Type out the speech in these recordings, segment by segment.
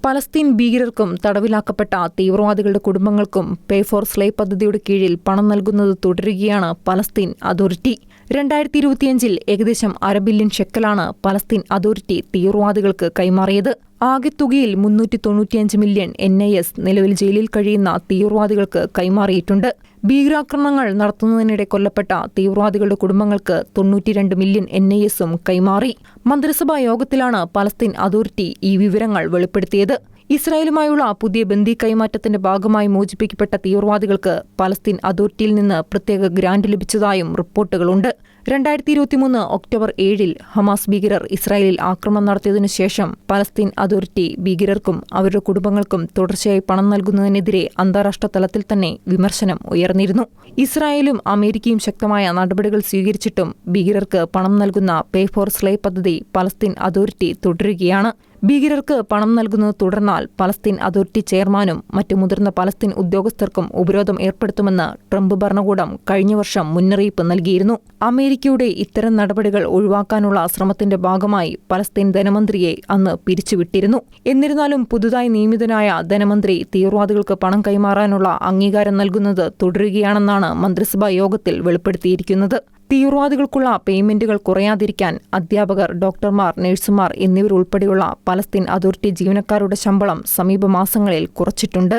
Palestine ഭീകരർക്കും തടവിലാക്കപ്പെട്ട തീവ്രവാദികളുടെ കുടുംബങ്ങൾക്കും pay for slave പദ്ധതിയുടെ കീഴിൽ പണം നൽകുന്നത് തുടരുകയാണ് പലസ്തീൻ അതോറിറ്റി. 2025 ഏകദേശം $1 ബില്യൺ ഷെക്കലാണ് പലസ്തീൻ അതോറിറ്റി തീവ്രവാദികൾക്ക് കൈമാറിയത്. ആകെ തുകയിൽ 395 മില്യൺ NIS നിലവിൽ ജയിലിൽ കഴിയുന്ന തീവ്രവാദികൾക്ക് കൈമാറിയിട്ടുണ്ട്. ഭീകരാക്രമണങ്ങൾ നടത്തുന്നതിനിടെ കൊല്ലപ്പെട്ട തീവ്രവാദികളുടെ കുടുംബങ്ങൾക്ക് 92 മില്യൺ NIS-ഉം കൈമാറി. മന്ത്രിസഭാ യോഗത്തിലാണ് പലസ്തീൻ അതോറിറ്റി ഈ വിവരങ്ങൾ വെളിപ്പെടുത്തിയത്. ഇസ്രായേലുമായുള്ള പുതിയ ബന്ദി കൈമാറ്റത്തിന്റെ ഭാഗമായി മോചിപ്പിക്കപ്പെട്ട തീവ്രവാദികൾക്ക് പലസ്തീൻ അതോറിറ്റിയിൽ നിന്ന് പ്രത്യേക ഗ്രാന്റ് ലഭിച്ചതായും റിപ്പോർട്ടുകളുണ്ട്. 2023 ഒക്ടോബർ 7 ഹമാസ് ഭീകരർ ഇസ്രായേലിൽ ആക്രമണം നടത്തിയതിനു ശേഷം പലസ്തീൻ അതോറിറ്റി ഭീകരർക്കും അവരുടെ കുടുംബങ്ങൾക്കും തുടർച്ചയായി പണം നൽകുന്നതിനെതിരെ അന്താരാഷ്ട്ര തലത്തിൽ തന്നെ വിമർശനം ഉയർന്നിരുന്നു. ഇസ്രായേലും അമേരിക്കയും ശക്തമായ നടപടികൾ സ്വീകരിച്ചിട്ടും ഭീകരർക്ക് പണം നൽകുന്ന പേ ഫോർ സ്ലേവ് പദ്ധതി പലസ്തീൻ അതോറിറ്റി തുടരുകയാണ്. ഭീകരർക്ക് പണം നൽകുന്നത് തുടർന്നാൽ പലസ്തീൻ അതോറിറ്റി ചെയർമാനും മറ്റു മുതിർന്ന പലസ്തീൻ ഉദ്യോഗസ്ഥർക്കും ഉപരോധം ഏർപ്പെടുത്തുമെന്ന് ട്രംപ് ഭരണകൂടം കഴിഞ്ഞ വർഷം മുന്നറിയിപ്പ് നൽകിയിരുന്നു. അമേരിക്കയുടെ ഇത്തരം നടപടികൾ ഒഴിവാക്കാനുള്ള ശ്രമത്തിന്റെ ഭാഗമായി പലസ്തീൻ ധനമന്ത്രിയെ അന്ന് പിരിച്ചുവിട്ടിരുന്നു. എന്നിരുന്നാലും പുതുതായി നിയമിതനായ ധനമന്ത്രി തീവ്രവാദികൾക്ക് പണം കൈമാറാനുള്ള അംഗീകാരം നൽകുന്നത് തുടരുകയാണെന്നാണ് മന്ത്രിസഭാ യോഗത്തിൽ വെളിപ്പെടുത്തിയിരിക്കുന്നത്. തീവ്രവാദികൾക്കുള്ള പേയ്മെന്റുകൾ കുറയാതിരിക്കാൻ അധ്യാപകർ, ഡോക്ടർമാർ, നഴ്സുമാർ എന്നിവരുൾപ്പെടെയുള്ള പലസ്തീൻ അതോറിറ്റി ജീവനക്കാരുടെ ശമ്പളം സമീപ മാസങ്ങളിൽ കുറച്ചിട്ടുണ്ട്.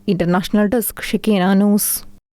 International desk, Shekinah news.